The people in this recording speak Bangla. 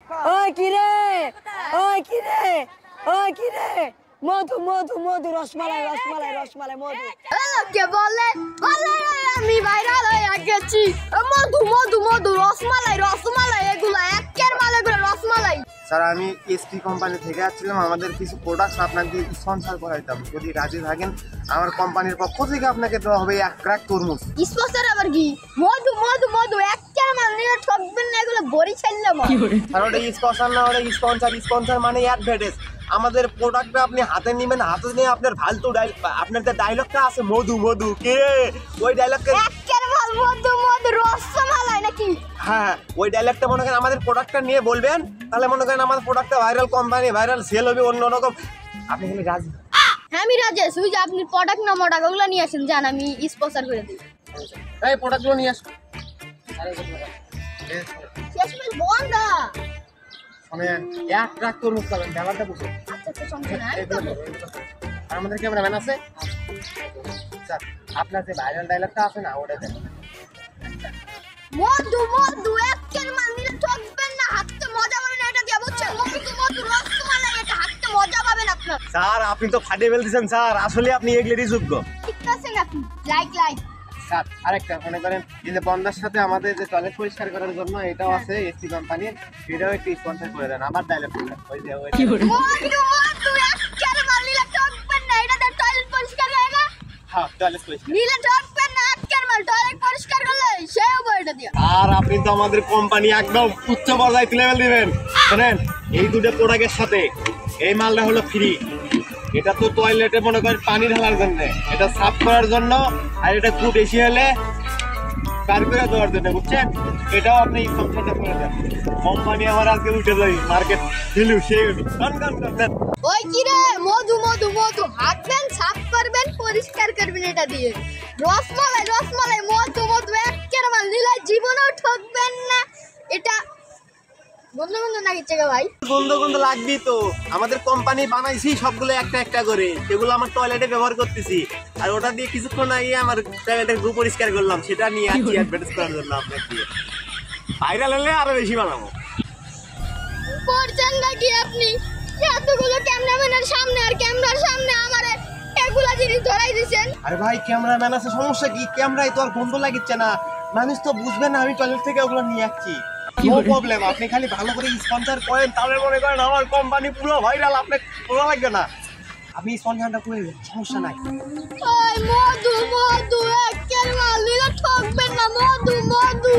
ওই কি রে, ওই কি রে, ওই কি রে, মধু মধু মধু, রসমালাই রসমালাই রসমালাই মধু। কে বলে বলে আমি ভাইরাল হয়ে গেছি, মধু মধু মধু, রসমালাই রসমালাই, এগুলা একের মালে করে রসমালাই। স্যার আমি এসপি কোম্পানি থেকে আসছিলাম, আমাদের কিছু প্রোডাক্ট আপনাকে স্পন্সর করাইতাম, যদি রাজি থাকেন আমার কোম্পানির পক্ষ থেকে আপনাকে দেওয়া হবে 1 ক্রাক তরমুজ। স্পন্সর আবার কি? মধু মধু মধু, একের মালে ঠকবেন না, এগুলো বড়ি ছাইলাম। স্যার ওটা স্পন্সর না, ওটা স্পন্সর। স্পন্সর মানে অ্যাডভার্টাইজ। আমাদের প্রোডাক্টটা আপনি হাতে নেবেন, হাতে নিয়ে আপনার ফালতু আপনার যে ডায়লগটা আছে মধু মধু, কে ওই ডায়লগটা একের মাল মধু মধু রসমালাই নাকি? হ্যাঁ, ওই ডায়লগটা মনে করেন আমাদের প্রোডাক্টটা নিয়ে বলবেন, তাহলে মনে করেন আমাদের প্রোডাক্টটা ভাইরাল, কোম্পানি ভাইরাল, সেল হবে অন্যরকম। আপনি খালি রাজি? হ্যাঁ আমি রাজি আছি। ওই যে আপনি প্রোডাক্ট না মোডাক ওগুলো নিয়ে আসেন, যান আমি স্পন্সর করে দিই। এই প্রোডাক্টগুলো নিয়ে আসুন। শেষমেশ বন্ধ। মানে 1 ট্রাক তরমুজ পাবেন, ব্যাপারটা বুঝুন। আচ্ছা তো সমস্যা নাই। আর আমাদের ক্যামেরাম্যান আছে স্যার, আপনার যে ভাইরাল ডায়লগটা আছে না ওটা দেন। মধু মধু, একের মাল নিলে ঠকবেন না, হাতে মজা পাবেন, এটা দিয়ে বুঝছেন? মধু মধু রসমালাই, এটা হাতে মজা পাবেন আপনার। স্যার আপনি তো ফাটিয়ে ফেলতেছেন স্যার, আসলে আপনি এগুলোরই যোগ্য। ঠিক আছে নাকি? Like like. স্যার আরেকটা মনে করেন, এই যে বন্যার সাথে আমাদের যে টয়লেট পরিষ্কার করার জন্য এটাও আছে এসপি কোম্পানির, সেটাও একটু স্পন্সর করে দেন। আমার ডায়লগ ওই যে ওই মধু মধু, একের মাল নিলে ঠকবেন না, এটা দিয়ে টয়লেট পরিষ্কার হয় না? হ্যাঁ টয়লেট পরিষ্কার। নিলে ঠকবেন না, একের মাল টয়লেট পরিষ্কার করলে সেও বইটা দিয়ে। আর আপনি তো আমাদের কোম্পানি একদম উচ্চ পর্যায়ে লেভেল দিবেন। শুনেন, এই দুটো প্রোডাক্টের সাথে এই মালটা হলো ফ্রি। এটা তো টয়লেটে মনে করেন পানি ঢালার জন্য, এটা সাফ করার জন্য, আর এটা খুব বেশি হলে কার করে দেওয়ার জন্য, বুঝছেন? এটাও আপনি স্পন্সরটা করে দেন। কোম্পানি আমার আজকে উঠে যাই, মার্কেট দিলু সেই দেন। ওই কি রে, মধু মধু মধু, হাঁটবেন, সাফ করবেন, পরিষ্কার করবেন এটা দিয়ে। রসমালাই রসমালাই, মধু মধু, একের মাল নিলে জীবনেও ঠকবেন না। এটা বন্ধ বন্ধ লাগিচ্ছে গা ভাই। গন্ধ গন্ধ লাগবি তো, আমাদের কোম্পানি বানাইছি সবগুলো একটা একটা করে, সেগুলো আমার টয়লেটে ব্যবহার করতেছি। আর ওটা দিয়ে কিছুক্ষণ আগে আমার টয়লেটের গু পরিষ্কার করলাম, সেটা নিয়ে আসছি অ্যাডভার্টাইজ করার জন্য আপনাকে দিয়ে। ভাইরাল হলে আরো বেশি বানাবো। করছেন নাকি আপনি? এতগুলো ক্যামেরাম্যানের সামনে আর ক্যামেরার সামনে আমারে এগুলা জিনিস ধরাই দিছেন। আরে ভাই ক্যামেরাম্যান আছে, সমস্যা কি? ক্যামেরায় তো আর গন্ধ লাগিচ্ছে না, মানুষ তো বুঝবে না আমি টয়লেট থেকে ওগুলো নিয়ে আসছি। নো প্রবলেম, আপনি খালি ভালো করে স্পন্সর করেন, তাহলে মনে করেন আমার কোম্পানি পুরো ভাইরাল, আপনার পুরো লাগবে না। আপনি স্পন্সরটা করে দেন, সমস্যা নাই। ওই মধু মধু, একের মাল নিলে ঠকবেন না, মধু মধু।